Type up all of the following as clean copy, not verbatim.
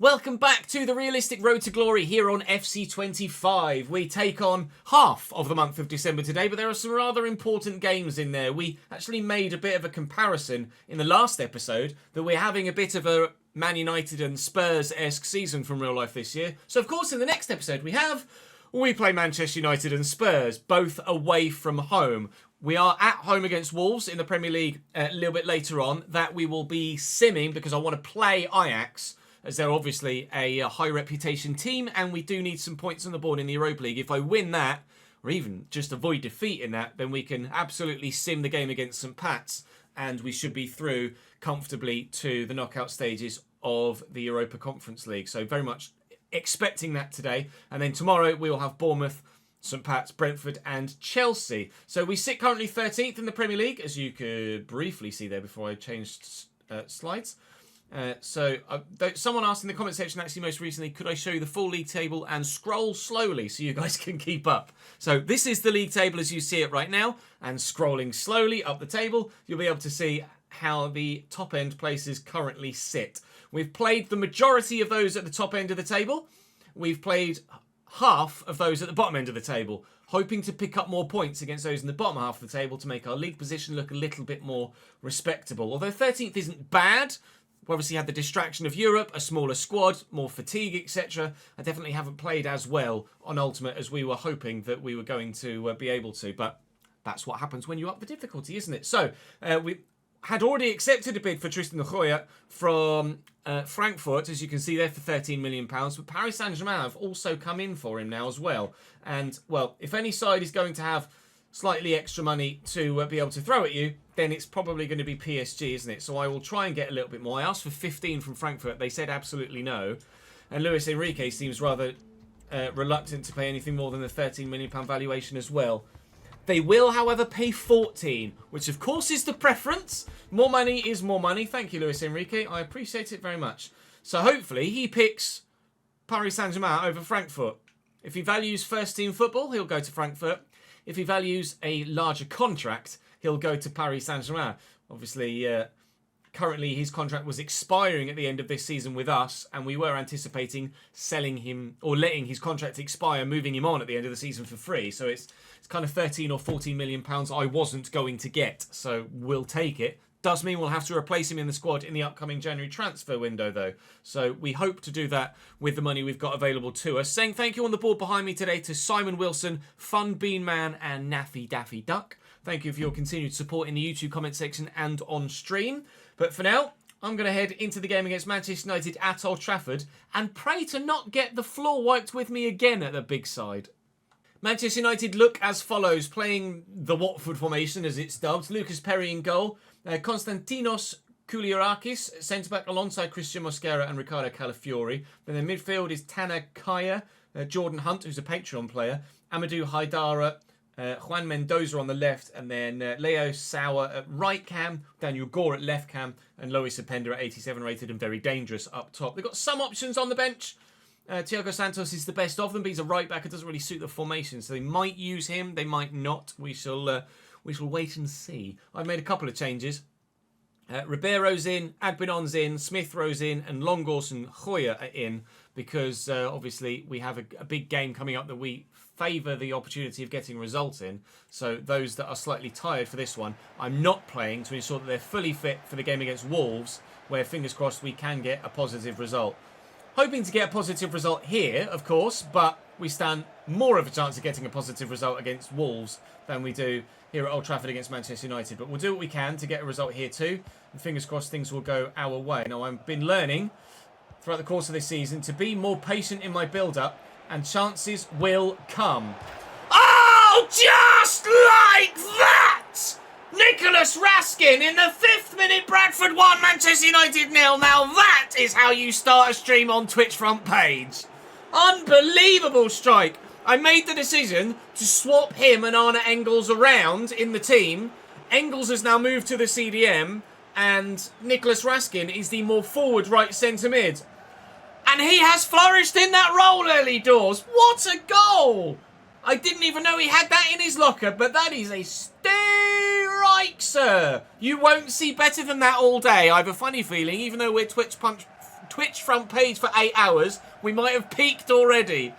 Welcome back to the realistic road to glory here on FC25. We take on half of the month of December today, but there are some rather important games in there. We actually made a bit of a comparison in the last episode that we're having a bit of a Man United and Spurs-esque season from real life this year. So of course in the next episode we play Manchester United and Spurs, both away from home. We are at home against Wolves in the Premier League a little bit later on. That we will be simming because I want to play Ajax, as they're obviously a high reputation team, and we do need some points on the board in the Europa League. If I win that, or even just avoid defeat in that, then we can absolutely sim the game against St. Pat's, and we should be through comfortably to the knockout stages of the Europa Conference League. So very much expecting that today. And then tomorrow we will have Bournemouth, St. Pat's, Brentford and Chelsea. So we sit currently 13th in the Premier League, as you could briefly see there before I changed slides. Someone asked in the comment section actually most recently, could I show you the full league table and scroll slowly so you guys can keep up? So this is the league table as you see it right now, and scrolling slowly up the table, you'll be able to see how the top end places currently sit. We've played the majority of those at the top end of the table. We've played half of those at the bottom end of the table, hoping to pick up more points against those in the bottom half of the table to make our league position look a little bit more respectable. Although 13th isn't bad, we obviously had the distraction of Europe, a smaller squad, more fatigue, etc. I definitely haven't played as well on Ultimate as we were hoping that we were going to be able to. But that's what happens when you up the difficulty, isn't it? So we had already accepted a bid for Tristan Gooijer from Frankfurt, as you can see there, for £13 million. But Paris Saint-Germain have also come in for him now as well. And, well, if any side is going to have slightly extra money to be able to throw at you, then it's probably going to be PSG, isn't it? So I will try and get a little bit more. I asked for 15 from Frankfurt. They said absolutely no. And Luis Enrique seems rather reluctant to pay anything more than the £13 million valuation as well. They will, however, pay 14, which of course is the preference. More money is more money. Thank you, Luis Enrique. I appreciate it very much. So hopefully he picks Paris Saint-Germain over Frankfurt. If he values first team football, he'll go to Frankfurt. If he values a larger contract, he'll go to Paris Saint-Germain. Obviously, currently his contract was expiring at the end of this season with us, and we were anticipating selling him or letting his contract expire, moving him on at the end of the season for free. So it's kind of 13 or 14 million pounds I wasn't going to get. So we'll take it. Does mean we'll have to replace him in the squad in the upcoming January transfer window, though. So we hope to do that with the money we've got available to us. Saying thank you on the board behind me today to Simon Wilson, Fun Bean Man, and Naffy Daffy Duck. Thank you for your continued support in the YouTube comment section and on stream. But for now, I'm going to head into the game against Manchester United at Old Trafford and pray to not get the floor wiped with me again at the big side. Manchester United look as follows, playing the Watford formation as it's dubbed. Lucas Perry in goal. Konstantinos Kouliarakis, centre-back alongside Christian Mosquera and Ricardo Calafiori. Then in midfield is Tana Kaya, Jordan Hunt, who's a Patreon player, Amadou Haidara, Juan Mendoza on the left, and then Leo Sauer at right cam, Daniel Gore at left cam, and Lois Openda at 87 rated and very dangerous up top. They've got some options on the bench. Thiago Santos is the best of them, but he's a right back. It doesn't really suit the formation, so they might use him, they might not. We shall wait and see. I've made a couple of changes. Ribeiro's in, Agbinon's in, Smith Rowe's in, and Longos and Hoyer are in because obviously we have a big game coming up that we favour the opportunity of getting a result in. So those that are slightly tired for this one, I'm not playing to ensure that they're fully fit for the game against Wolves, where fingers crossed we can get a positive result. Hoping to get a positive result here, of course, but we stand more of a chance of getting a positive result against Wolves than we do here at Old Trafford against Manchester United. But we'll do what we can to get a result here too. And fingers crossed things will go our way. Now, I've been learning throughout the course of this season to be more patient in my build-up, and chances will come. Oh, just like that! Nicholas Raskin in the 5th minute, Bradford 1, Manchester United 0. Now that is how you start a stream on Twitch front page. Unbelievable strike. I made the decision to swap him and Arne Engels around in the team. Engels has now moved to the CDM, and Nicholas Raskin is the more forward right centre mid. And he has flourished in that role early doors. What a goal! I didn't even know he had that in his locker, but that is a strike, sir. You won't see better than that all day. I have a funny feeling, even though we're Twitch Twitch front page for 8 hours, we might have peaked already.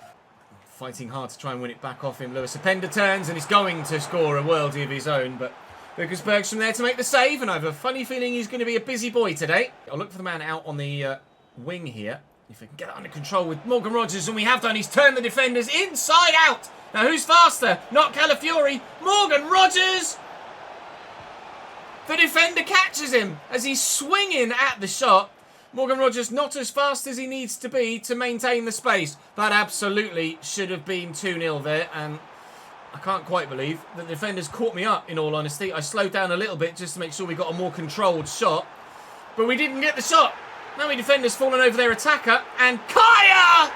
Fighting hard to try and win it back off him. Lewis Openda turns and he's going to score a worldie of his own, but Lucas Bergstrom there to make the save, and I have a funny feeling he's going to be a busy boy today. I'll look for the man out on the wing here. If we can get it under control with Morgan Rogers, and we have done, he's turned the defenders inside out. Now who's faster? Not Calafiori. Morgan Rogers! The defender catches him as he's swinging at the shot. Morgan Rogers not as fast as he needs to be to maintain the space. That absolutely should have been 2-0 there, and I can't quite believe that the defenders caught me up, in all honesty. I slowed down a little bit just to make sure we got a more controlled shot, but we didn't get the shot. Now the defender's fallen over their attacker, and Kaya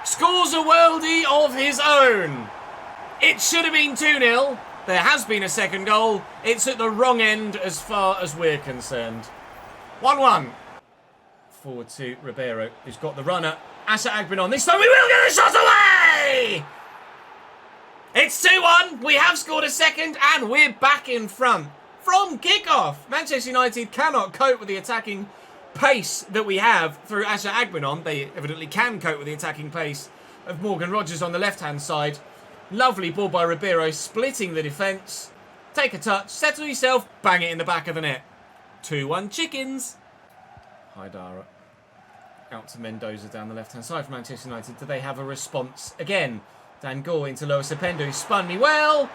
scores a worldie of his own. It should have been 2-0. There has been a second goal. It's at the wrong end as far as we're concerned. 1-1. Forward to Ribeiro, who's got the runner. Asa Agbenon. This time we will get the shot away! It's 2-1. We have scored a second, and we're back in front. From kickoff, Manchester United cannot cope with the attacking pace that we have through Asa Agbenon. They evidently can cope with the attacking pace of Morgan Rogers on the left-hand side. Lovely ball by Ribeiro, splitting the defence. Take a touch, settle yourself, bang it in the back of the net. 2-1 chickens. Haidara out to Mendoza down the left-hand side for Manchester United. Do they have a response? Again, Dan Gore into Lois Openda, who spun me well.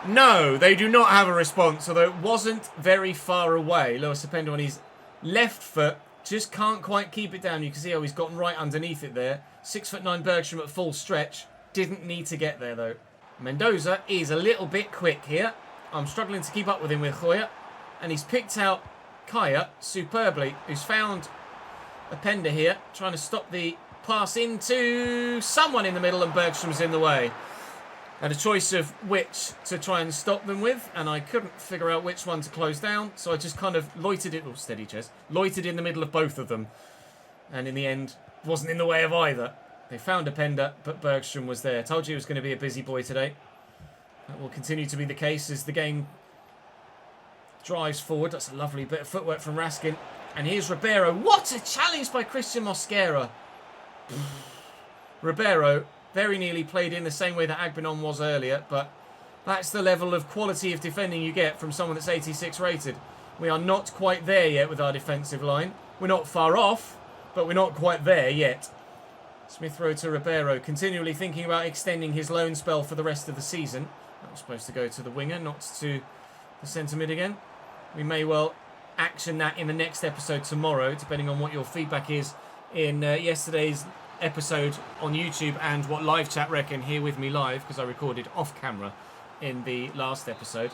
No, they do not have a response, although it wasn't very far away. Lois Openda on his left foot just can't quite keep it down. You can see how he's gotten right underneath it there. 6'9" Bergstrom at full stretch. Didn't need to get there, though. Mendoza is a little bit quick here. I'm struggling to keep up with him with Gooijer. And he's picked out Kaya superbly, who's found Openda here, trying to stop the pass into someone in the middle, and Bergstrom's in the way. Had a choice of which to try and stop them with, and I couldn't figure out which one to close down, so I just kind of loitered it, steady Ches, loitered in the middle of both of them. And in the end, wasn't in the way of either. They found Openda, but Bergstrom was there. Told you he was going to be a busy boy today. That will continue to be the case as the game drives forward. That's a lovely bit of footwork from Raskin. And here's Ribeiro. What a challenge by Christian Mosquera. Ribeiro very nearly played in the same way that Agbenon was earlier, but that's the level of quality of defending you get from someone that's 86 rated. We are not quite there yet with our defensive line. We're not far off, but we're not quite there yet. Smith Rowe to Ribeiro, continually thinking about extending his loan spell for the rest of the season. That was supposed to go to the winger, not to the centre mid again. We may well action that in the next episode tomorrow, depending on what your feedback is in yesterday's episode on YouTube and what live chat reckon here with me live, because I recorded off camera in the last episode.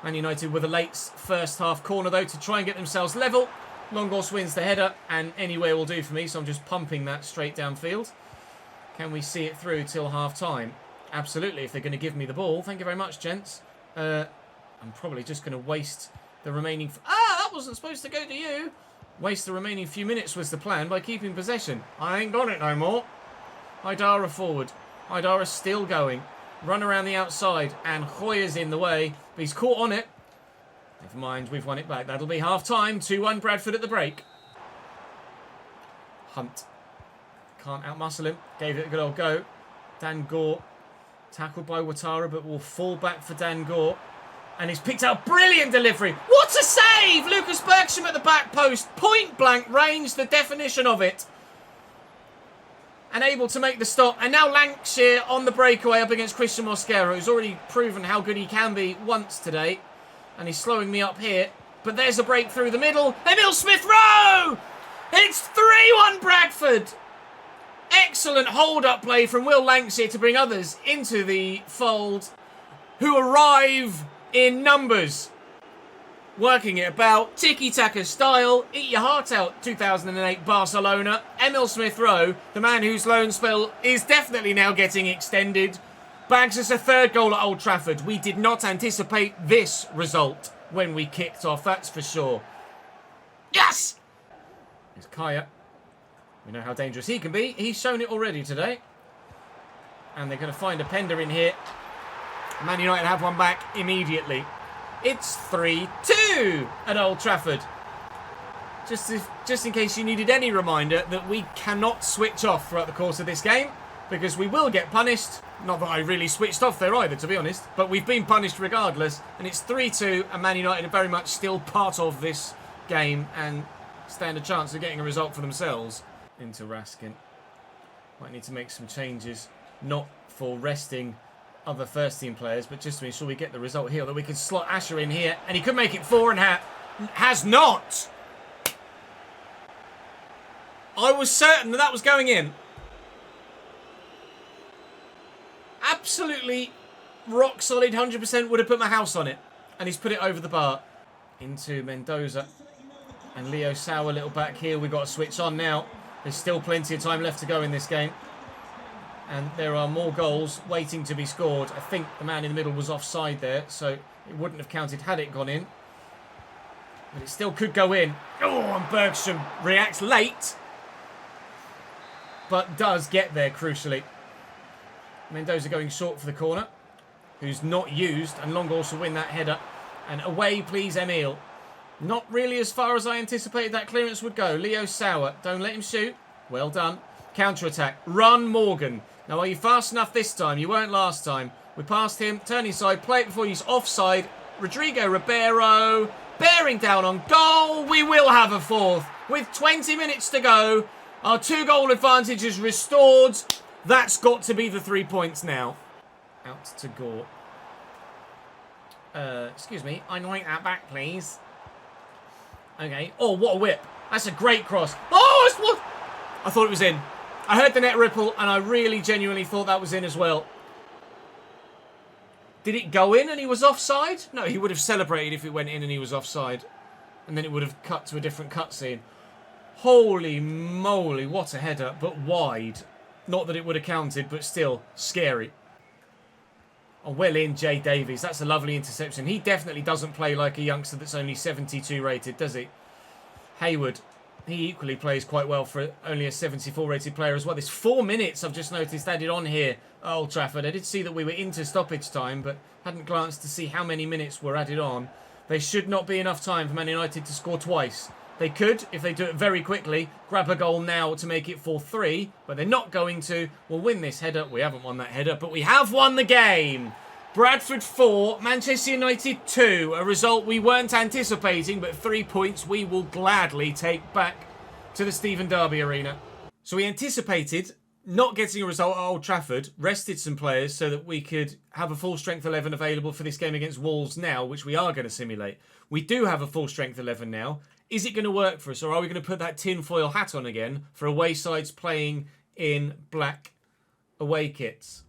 Man United with a late first half corner though to try and get themselves level. Longos wins the header, and anywhere will do for me, so I'm just pumping that straight downfield. Can we see it through till half time? Absolutely, if they're going to give me the ball. Thank you very much, gents. I'm probably just going to waste the remaining... that wasn't supposed to go to you. Waste the remaining few minutes was the plan by keeping possession. I ain't got it no more. Haidara forward. Haidara's still going. Run around the outside, and Gooijer's in the way, but he's caught on it. Never mind, we've won it back. That'll be half-time. 2-1 Bradford at the break. Hunt. Can't outmuscle him. Gave it a good old go. Dan Gore. Tackled by Ouattara, but will fall back for Dan Gore. And he's picked out brilliant delivery. What a save! Lucas Bergstrom at the back post. Point blank range, the definition of it. And able to make the stop. And now Lancashire on the breakaway up against Christian Mosquera, who's already proven how good he can be once today. And he's slowing me up here. But there's a break through the middle. Emil Smith-Rowe! It's 3-1 Bradford. Excellent hold-up play from Will Lancashire to bring others into the fold, who arrive in numbers. Working it about, tiki-taka style, eat your heart out, 2008 Barcelona. Emil Smith-Rowe, the man whose loan spell is definitely now getting extended, bags us a third goal at Old Trafford. We did not anticipate this result when we kicked off, that's for sure. Yes! Here's Kaya. We know how dangerous he can be. He's shown it already today. And they're going to find Openda in here. Man United have one back immediately. It's 3-2 at Old Trafford. just in case you needed any reminder that we cannot switch off throughout the course of this game, because we will get punished. Not that I really switched off there either, to be honest, but we've been punished regardless, and it's 3-2, and Man United are very much still part of this game and stand a chance of getting a result for themselves. Into Raskin. Might need to make some changes, not for resting other first-team players, but just to ensure we get the result here, that we can slot Asher in here, and he could make it 4 and has not. I was certain that was going in. Absolutely rock solid, 100% would have put my house on it. And he's put it over the bar. Into Mendoza. And Leo Sauer, little back heel. We've got to switch on now. There's still plenty of time left to go in this game. And there are more goals waiting to be scored. I think the man in the middle was offside there, so it wouldn't have counted had it gone in. But it still could go in. Oh, and Bergstrom reacts late. But does get there, crucially. Mendoza going short for the corner, who's not used, and Longhorse will win that header. And away, please, Emil. Not really as far as I anticipated that clearance would go. Leo Sauer, don't let him shoot. Well done. Counter-attack. Run, Morgan. Now, are you fast enough this time? You weren't last time. We passed him, turn inside, play it before he's offside. Rodrigo Ribeiro, bearing down on goal. We will have a fourth. With 20 minutes to go, our 2-goal advantage is restored. That's got to be the 3 points now. Out to Gore. Excuse me. I'd like that back, please. Okay. Oh, what a whip. That's a great cross. Oh, it's what? I thought it was in. I heard the net ripple, and I really genuinely thought that was in as well. Did it go in and he was offside? No, he would have celebrated if it went in and he was offside. And then it would have cut to a different cutscene. Holy moly, what a header, but wide. Not that it would have counted, but still, scary. Oh, well in, Jay Davies. That's a lovely interception. He definitely doesn't play like a youngster that's only 72 rated, does he? Hayward. He equally plays quite well for only a 74 rated player as well. There's 4 minutes, I've just noticed, added on here at Old Trafford. I did see that we were into stoppage time, but hadn't glanced to see how many minutes were added on. There should not be enough time for Man United to score twice. They could, if they do it very quickly, grab a goal now to make it 4-3, but they're not going to. We'll win this header. We haven't won that header, but we have won the game. Bradford 4, Manchester United 2. A result we weren't anticipating, but 3 points we will gladly take back to the Stephen Derby Arena. So we anticipated not getting a result at Old Trafford, rested some players so that we could have a full strength 11 available for this game against Wolves now, which we are going to simulate. We do have a full strength 11 now. Is it going to work for us, or are we going to put that tinfoil hat on again for away sides playing in black away kits?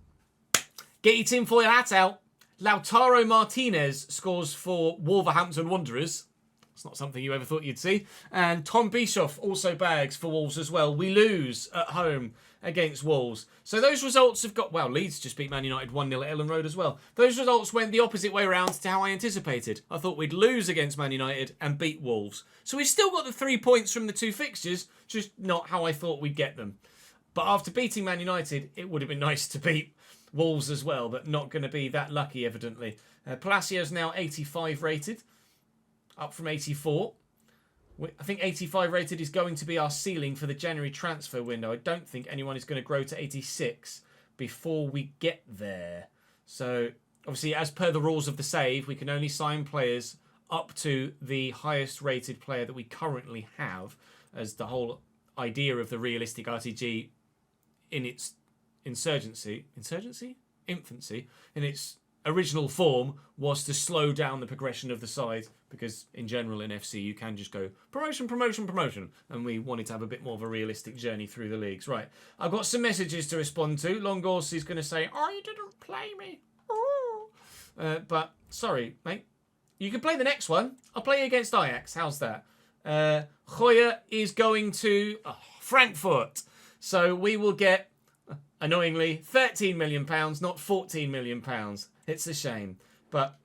Get your tinfoil hat out. Lautaro Martinez scores for Wolverhampton Wanderers. It's not something you ever thought you'd see. And Tom Bischoff also bags for Wolves as well. We lose at home against Wolves. So those results have got... Well, Leeds just beat Man United 1-0 at Elland Road as well. Those results went the opposite way around to how I anticipated. I thought we'd lose against Man United and beat Wolves. So we've still got the 3 points from the 2 fixtures, just not how I thought we'd get them. But after beating Man United, it would have been nice to beat Wolves as well, but not going to be that lucky, evidently. Palacios now 85 rated, up from 84. I think 85 rated is going to be our ceiling for the January transfer window. I don't think anyone is going to grow to 86 before we get there. So, obviously, as per the rules of the save, we can only sign players up to the highest rated player that we currently have, as the whole idea of the realistic RTG in its infancy, in its original form, was to slow down the progression of the side, because in general in FC you can just go promotion, promotion, promotion, and we wanted to have a bit more of a realistic journey through the leagues. Right, I've got some messages to respond to. Longhorse is going to say, oh, you didn't play me. But sorry, mate. You can play the next one. I'll play you against Ajax. How's that? Gooijer is going to Frankfurt. So we will get, annoyingly, £13 million, not £14 million. It's a shame. But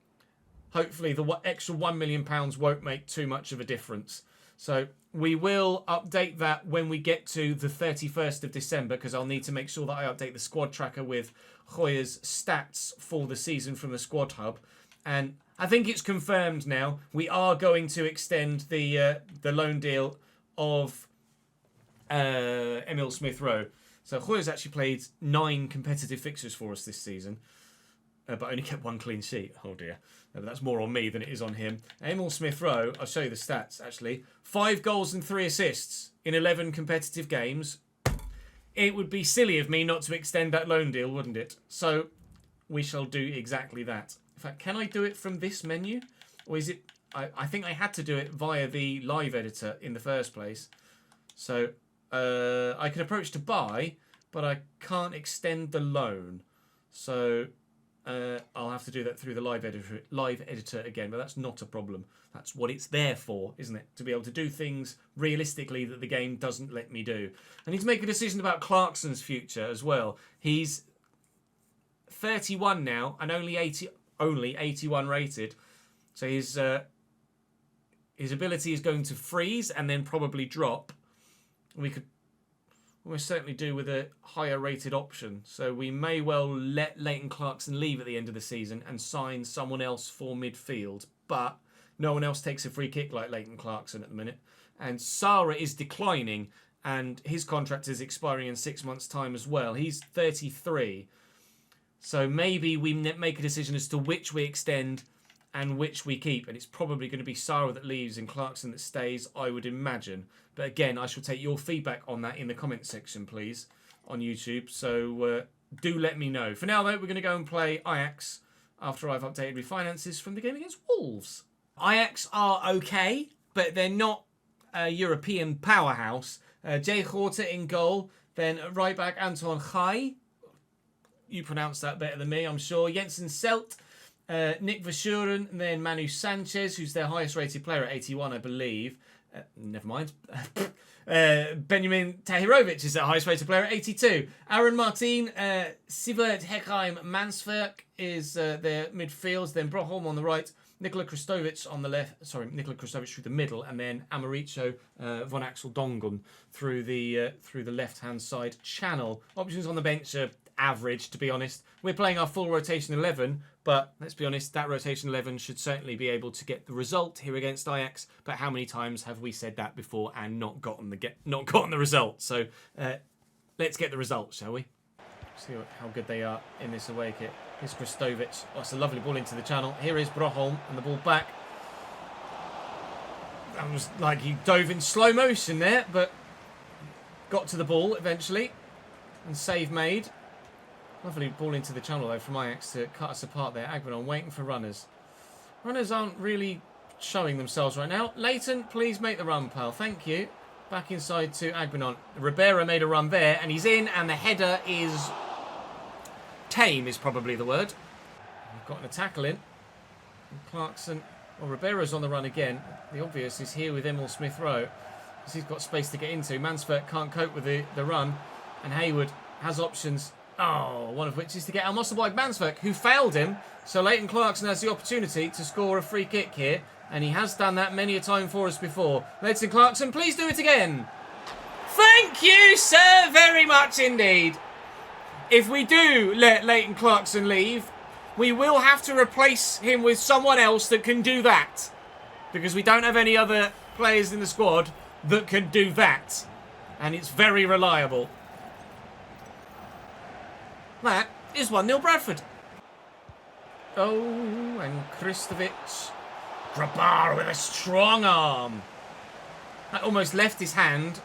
hopefully the extra £1 million won't make too much of a difference. So we will update that when we get to the 31st of December, because I'll need to make sure that I update the squad tracker with Gooijer's stats for the season from the squad hub. And I think it's confirmed now. We are going to extend the loan deal of Emil Smith-Rowe. So Gooijer's actually played 9 competitive fixtures for us this season, but only kept 1 clean sheet. Oh dear. But that's more on me than it is on him. Emil Smith-Rowe, I'll show you the stats actually. 5 goals and 3 assists in 11 competitive games. It would be silly of me not to extend that loan deal, wouldn't it? So we shall do exactly that. In fact, can I do it from this menu? Or is it... I think I had to do it via the live editor in the first place. So I can approach to buy, but I can't extend the loan. So I'll have to do that through the live editor again, but that's not a problem. That's what it's there for, isn't it? To be able to do things realistically that the game doesn't let me do. I need to make a decision about Clarkson's future as well. He's 31 now and only 81 rated. So his ability is going to freeze and then probably drop. We could almost certainly do with a higher rated option. So we may well let Leighton Clarkson leave at the end of the season and sign someone else for midfield. But no one else takes a free kick like Leighton Clarkson at the minute. And Sara is declining and his contract is expiring in 6 months' time as well. He's 33. So maybe we make a decision as to which we extend and which we keep. And it's probably going to be Sara that leaves and Clarkson that stays, I would imagine. But again, I shall take your feedback on that in the comment section, please, on YouTube. So do let me know. For now, though, we're going to go and play Ajax after I've updated refinances from the game against Wolves. Ajax are okay, but they're not a European powerhouse. Jay Horta in goal. Then right back, Anton Gai. You pronounce that better than me, I'm sure. Jensen Selt. Nick Verschuren, and then Manu Sanchez, who's their highest rated player at 81, I believe. Never mind. Benjamin Tahirovic is their highest rated player at 82. Aaron Martin, Sivert Hekheim Mansverk is their midfield. Then Broholm on the right, Nikola Kristovic on the left. Sorry, Nikola Kristovic through the middle, and then Amaricho von Axel Dongen through the left-hand side channel. Options on the bench are average, to be honest. We're playing our full rotation 11, but let's be honest, that rotation 11 should certainly be able to get the result here against Ajax. But how many times have we said that before and not gotten the result? So let's get the result, shall we? See how good they are in this away kit. Here's Kristovic. Oh, it's a lovely ball into the channel. Here is Broholm and the ball back. That was like he dove in slow motion there, but got to the ball eventually. And save made. Lovely ball into the channel, though, from Ajax to cut us apart there. Agbenon waiting for runners. Runners aren't really showing themselves right now. Leighton, please make the run, pal. Thank you. Back inside to Agbenon. Ribeiro made a run there, and he's in, and the header is... tame is probably the word. We've gotten a tackle in. And Clarkson... well, Ribeiro's on the run again. The obvious is here with Emil Smith-Rowe, because he's got space to get into. Mansverk can't cope with the run, and Hayward has options... oh, one of which is to get Al-Mossabag Mansverk, who failed him. So Leighton Clarkson has the opportunity to score a free kick here. And he has done that many a time for us before. Leighton Clarkson, please do it again. Thank you, sir, very much indeed. If we do let Leighton Clarkson leave, we will have to replace him with someone else that can do that. Because we don't have any other players in the squad that can do that. And it's very reliable. That is 1-0 Bradford. Oh, and Kristovic. Grabar with a strong arm. That almost left his hand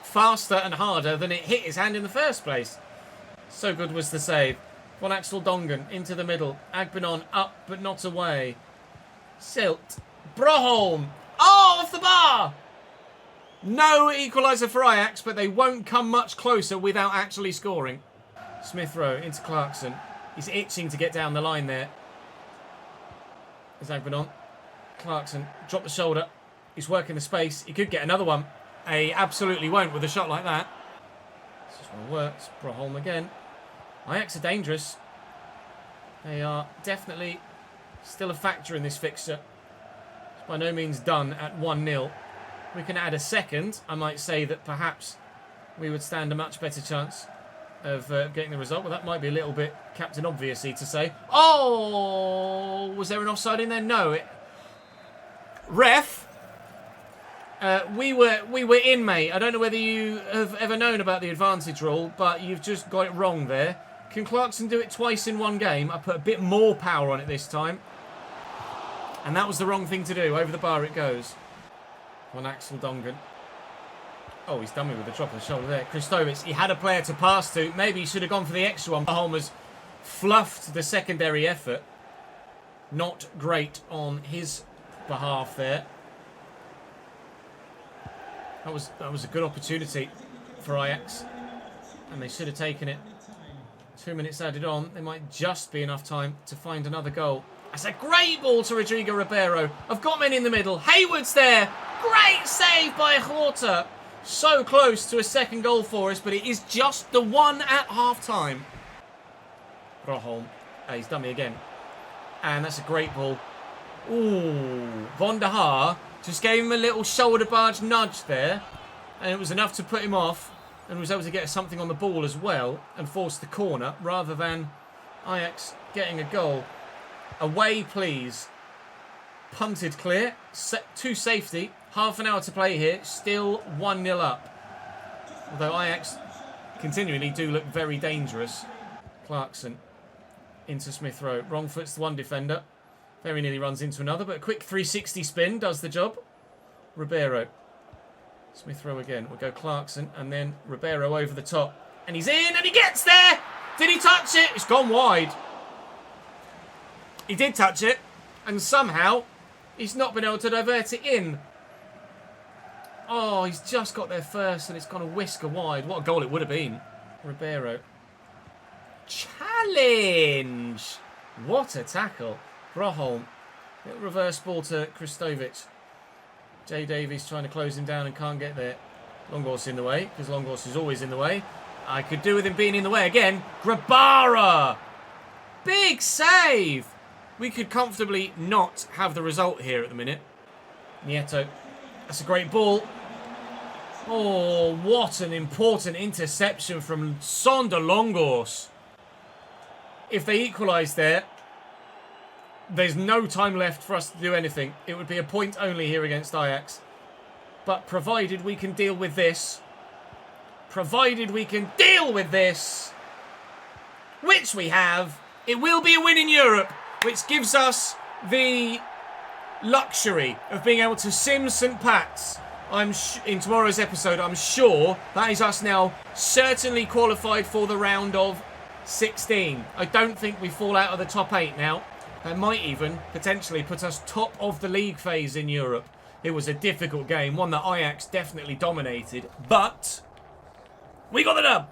faster and harder than it hit his hand in the first place. So good was the save. Von Axel Dongen into the middle. Agbenon up but not away. Silt. Broholm. Oh, off the bar. No equaliser for Ajax, but they won't come much closer without actually scoring. Smith-Rowe into Clarkson. He's itching to get down the line there. There's Agbenon. Clarkson, drop the shoulder. He's working the space. He could get another one. He absolutely won't with a shot like that. This one works. Broholm again. Ajax are dangerous. They are definitely still a factor in this fixture. It's by no means done at 1-0. We can add a second. I might say that perhaps we would stand a much better chance. of getting the result. Well, that might be a little bit Captain Obviously to say. Oh, was there an offside in there? No. Ref, we were in, mate. I don't know whether you have ever known about the advantage rule, but you've just got it wrong there. Can Clarkson do it twice in one game? I put a bit more power on it this time. And that was the wrong thing to do. Over the bar it goes. On Axel Dongan. Oh, he's done me with the drop of the shoulder there. Christovic, he had a player to pass to. Maybe he should have gone for the extra one. Holmers fluffed the secondary effort. Not great on his behalf there. That was a good opportunity for Ajax. And they should have taken it. 2 minutes added on. There might just be enough time to find another goal. That's a great ball to Rodrigo Ribeiro. I've got men in the middle. Hayward's there. Great save by Horta. So close to a second goal for us, but it is just the one at half-time. Broholm. He's done me again. And that's a great ball. Ooh. Van der Haar just gave him a little shoulder barge nudge there. And it was enough to put him off. And was able to get something on the ball as well. And force the corner rather than Ajax getting a goal. Away, please. Punted clear. To safety. Half an hour to play here. Still 1-0 up. Although Ajax continually do look very dangerous. Clarkson into Smith Rowe. Wrong foot's the one defender. Very nearly runs into another. But a quick 360 spin does the job. Ribeiro. Smith Rowe again. We'll go Clarkson. And then Ribeiro over the top. And he's in and he gets there. Did he touch it? It's gone wide. He did touch it. And somehow he's not been able to divert it in. Oh, he's just got there first and it's gone a whisker wide. What a goal it would have been. Ribeiro. Challenge! What a tackle. Broholm. Little reverse ball to Christovic. Jay Davies trying to close him down and can't get there. Longhorse in the way, because Longhorse is always in the way. I could do with him being in the way again. Grabara! Big save! We could comfortably not have the result here at the minute. Nieto. That's a great ball. Oh, what an important interception from Sander Longhorse. If they equalise there, there's no time left for us to do anything. It would be a point only here against Ajax. But provided we can deal with this, which we have, it will be a win in Europe, which gives us the luxury of being able to sim St. Pat's. In tomorrow's episode, I'm sure that is us now certainly qualified for the round of 16. I don't think we fall out of the top 8 now. That might even potentially put us top of the league phase in Europe. It was a difficult game, one that Ajax definitely dominated, but we got the dub.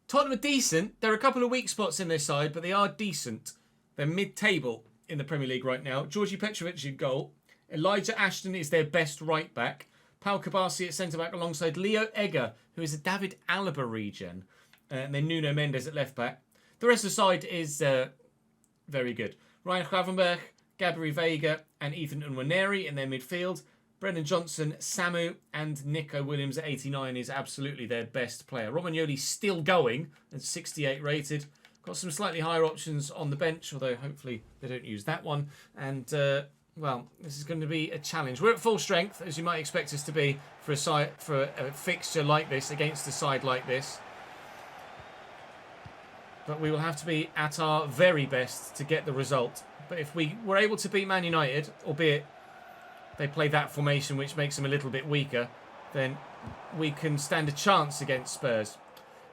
Tottenham are decent. There are a couple of weak spots in their side, but they are decent. They're mid-table in the Premier League right now. Georgi Petrovic in goal. Elijah Ashton is their best right back. Pau Kabasi at centre-back alongside Leo Egger, who is a David Alaba regen. And then Nuno Mendes at left-back. The rest of the side is very good. Ryan Gravenberg, Gabri Veiga and Ethan Nwaneri in their midfield. Brendan Johnson, Samu and Nico Williams at 89 is absolutely their best player. Romagnoli's still going at 68 rated. Got some slightly higher options on the bench, although hopefully they don't use that one. And, well, this is going to be a challenge. We're at full strength, as you might expect us to be for a fixture like this, against a side like this. But we will have to be at our very best to get the result. But if we were able to beat Man United, albeit they play that formation which makes them a little bit weaker, then we can stand a chance against Spurs.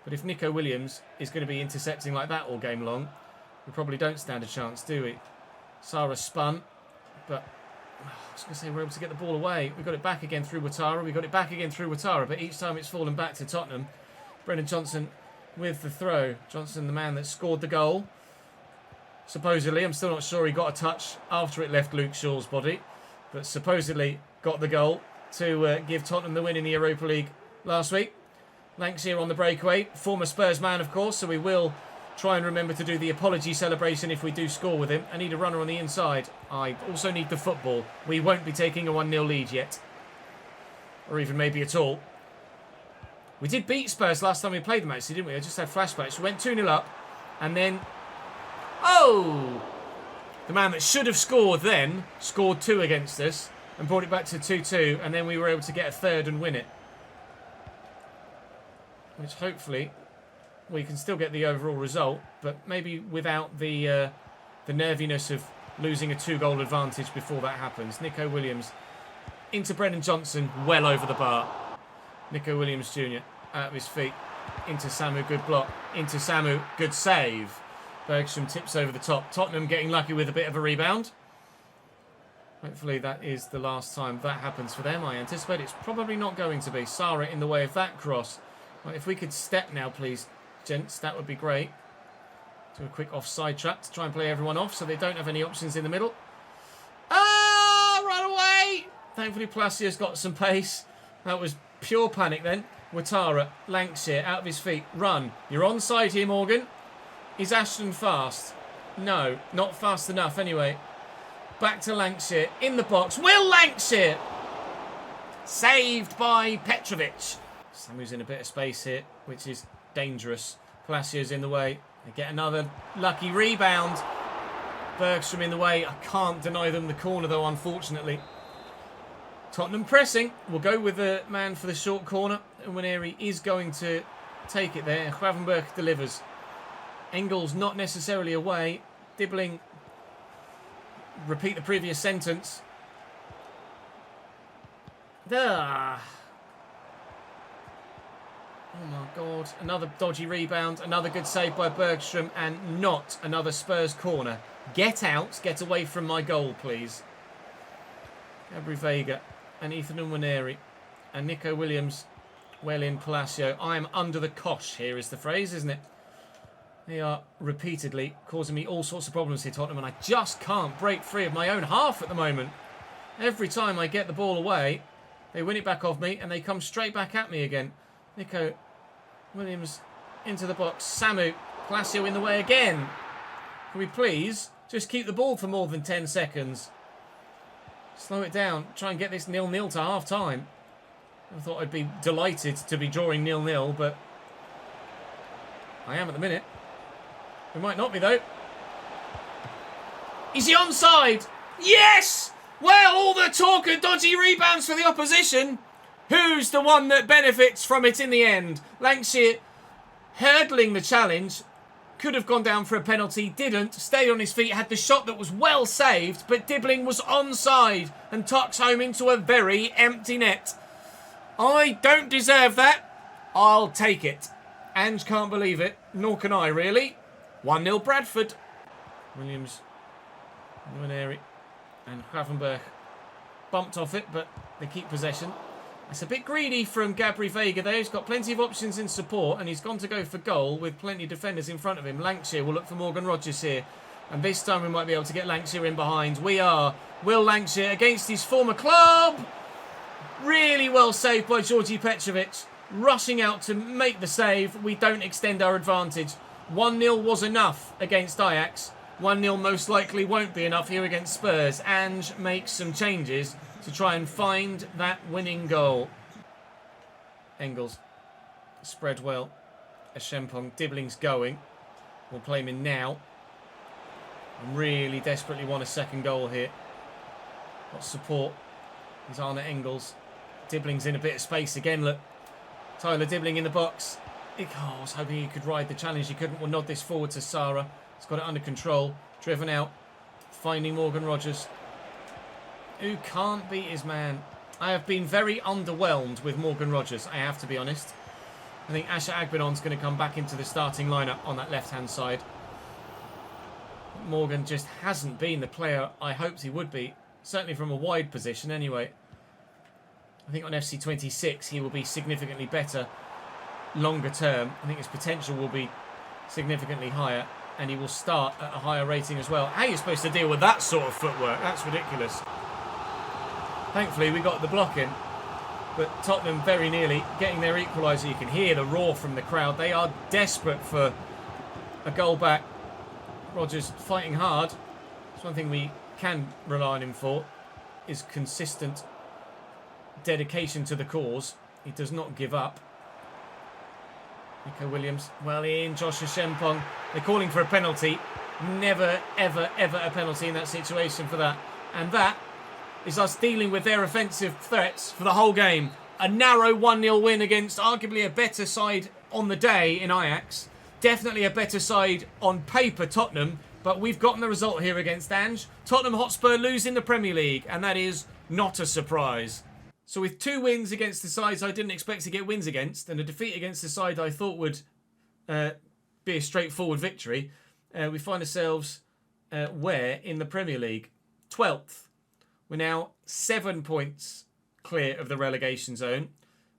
But if Nico Williams is going to be intercepting like that all game long, we probably don't stand a chance, do we? Sarah spun, but I was going to say we're able to get the ball away. We got it back again through Ouattara. But each time it's fallen back to Tottenham. Brendan Johnson with the throw. Johnson, the man that scored the goal. Supposedly, I'm still not sure he got a touch after it left Luke Shaw's body. But supposedly got the goal to give Tottenham the win in the Europa League last week. Lanks here on the breakaway. Former Spurs man, of course, so we will try and remember to do the apology celebration if we do score with him. I need a runner on the inside. I also need the football. We won't be taking a 1-0 lead yet. Or even maybe at all. We did beat Spurs last time we played them, actually, didn't we? I just had flashbacks. We went 2-0 up, and then... Oh! The man that should have scored then scored 2 against us and brought it back to 2-2, and then we were able to get a third and win it. Which hopefully we can still get the overall result, but maybe without the nerviness of losing a 2-goal advantage before that happens. Nico Williams into Brennan Johnson, well over the bar. Nico Williams Jr. out of his feet. Into Samu, good block. Into Samu, good save. Bergstrom tips over the top. Tottenham getting lucky with a bit of a rebound. Hopefully that is the last time that happens for them. I anticipate it's probably not going to be. Sarah in the way of that cross. Right, if we could step now, please, gents, that would be great. Do a quick offside trap to try and play everyone off so they don't have any options in the middle. Ah, run away! Thankfully, Palacio's got some pace. That was pure panic then. Ouattara, Lancashire, out of his feet. Run. You're onside here, Morgan. Is Ashton fast? No, not fast enough anyway. Back to Lancashire. In the box. Will Lancashire! Saved by Petrovic. Samu's in a bit of space here, which is dangerous. Palacio's in the way. They get another lucky rebound. Bergstrom in the way. I can't deny them the corner, though, unfortunately. Tottenham pressing. We'll go with the man for the short corner. Nwaneri is going to take it there. Gravenberg delivers. Engels not necessarily away. Dibbling. Repeat the previous sentence. Ah. Oh my God. Another dodgy rebound. Another good save by Bergstrom. And not another Spurs corner. Get out. Get away from my goal, please. Gabri Veiga and Ethan Nwaneri and Nico Williams. Well in Palacio. I am under the cosh here is the phrase, isn't it? They are repeatedly causing me all sorts of problems here, Tottenham, and I just can't break free of my own half at the moment. Every time I get the ball away, they win it back off me and they come straight back at me again. Nico Williams into the box. Samu. Palacio in the way again. Can we please just keep the ball for more than 10 seconds? Slow it down. Try and get this 0-0 to half-time. I thought I'd be delighted to be drawing 0-0, but I am at the minute. We might not be, though. Is he onside? Yes! Well, all the talk of dodgy rebounds for the opposition. Who's the one that benefits from it in the end? Lancashire hurdling the challenge. Could have gone down for a penalty, didn't. Stayed on his feet, had the shot that was well saved, but Dibbling was onside and tucks home into a very empty net. I don't deserve that. I'll take it. Ange can't believe it, nor can I, really. 1-0 Bradford. Williams, Nwaneri and Gravenberg bumped off it, but they keep possession. It's a bit greedy from Gabri Veiga there. He's got plenty of options in support, and he's gone to go for goal with plenty of defenders in front of him. Lancashire will look for Morgan Rogers here. And this time we might be able to get Lancashire in behind. We are. Will Lancashire against his former club. Really well saved by Georgi Petrovic. Rushing out to make the save. We don't extend our advantage. 1-0 was enough against Ajax. 1-0 most likely won't be enough here against Spurs. Ange makes some changes to try and find that winning goal. Engels spread well. Ashempong. Dibbling's going. We'll play him in now. I really desperately want a second goal here. Got support. There's Arne Engels. Dibbling's in a bit of space again, look. Tyler Dibbling in the box. Oh, I was hoping he could ride the challenge. He couldn't. We'll nod this forward to Sarah. He's got it under control. Driven out. Finding Morgan Rogers. Who can't beat his man. I have been very underwhelmed with Morgan Rogers, I have to be honest. I think Asher Agbinon's going to come back into the starting lineup on that left-hand side. Morgan just hasn't been the player I hoped he would be. Certainly from a wide position anyway. I think on FC26 he will be significantly better longer term. I think his potential will be significantly higher. And he will start at a higher rating as well. How are you supposed to deal with that sort of footwork? That's ridiculous. Thankfully, we got the block in. But Tottenham very nearly getting their equaliser. You can hear the roar from the crowd. They are desperate for a goal back. Rogers fighting hard. It's one thing we can rely on him for, is consistent dedication to the cause. He does not give up. Nico Williams, well in. Joshua Shempong. They're calling for a penalty. Never, ever, ever a penalty in that situation for that. And that is us dealing with their offensive threats for the whole game. A narrow 1-0 win against arguably a better side on the day in Ajax. Definitely a better side on paper, Tottenham. But we've gotten the result here against Ange. Tottenham Hotspur losing the Premier League. And that is not a surprise. So with 2 wins against the sides I didn't expect to get wins against, and a defeat against the side I thought would be a straightforward victory, we find ourselves where in the Premier League? 12th. We're now 7 points clear of the relegation zone.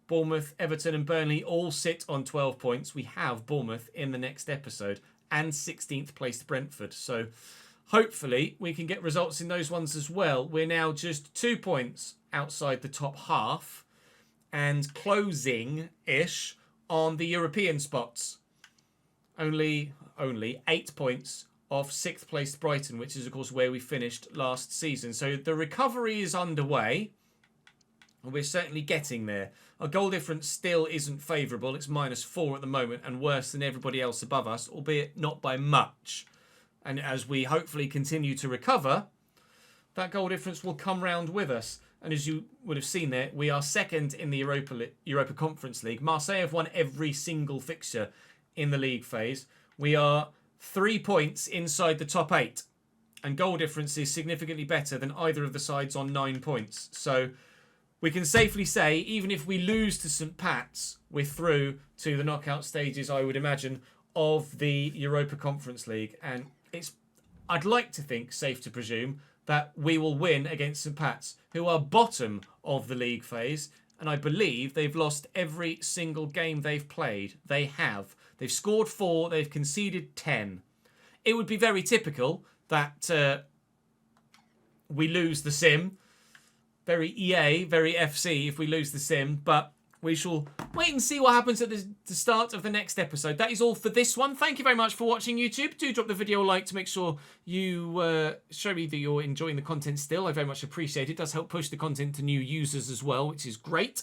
Bournemouth, Everton and Burnley all sit on 12 points. We have Bournemouth in the next episode and 16th placed Brentford. So hopefully we can get results in those ones as well. We're now just 2 points outside the top half and closing-ish on the European spots. Only 8 points off 6th placed Brighton, which is of course where we finished last season. So the recovery is underway and we're certainly getting there. Our goal difference still isn't favourable. It's -4 at the moment and worse than everybody else above us, albeit not by much. And as we hopefully continue to recover, that goal difference will come round with us. And as you would have seen there, we are 2nd in the Europa Conference League. Marseille have won every single fixture in the league phase. We are 3 points inside the top 8. And goal difference is significantly better than either of the sides on 9 points. So we can safely say, even if we lose to St. Pat's, we're through to the knockout stages, I would imagine, of the Europa Conference League. And it's, I'd like to think, safe to presume, that we will win against St. Pat's, who are bottom of the league phase. And I believe they've lost every single game they've played. They have. They've scored 4, they've conceded 10. It would be very typical that we lose the sim. Very EA, very FC if we lose the sim. But we shall wait and see what happens at the start of the next episode. That is all for this one. Thank you very much for watching, YouTube. Do drop the video a like to make sure you show me that you're enjoying the content still. I very much appreciate it. It does help push the content to new users as well, which is great.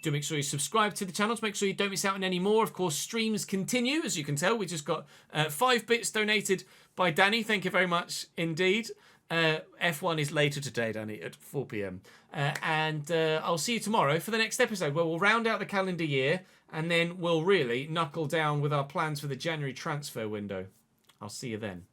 Do make sure you subscribe to the channel to make sure you don't miss out on any more. Of course, streams continue. As you can tell, we just got 5 bits donated by Danny. Thank you very much indeed. F1 is later today, Danny, at 4 p.m. And I'll see you tomorrow for the next episode where we'll round out the calendar year and then we'll really knuckle down with our plans for the January transfer window. I'll see you then.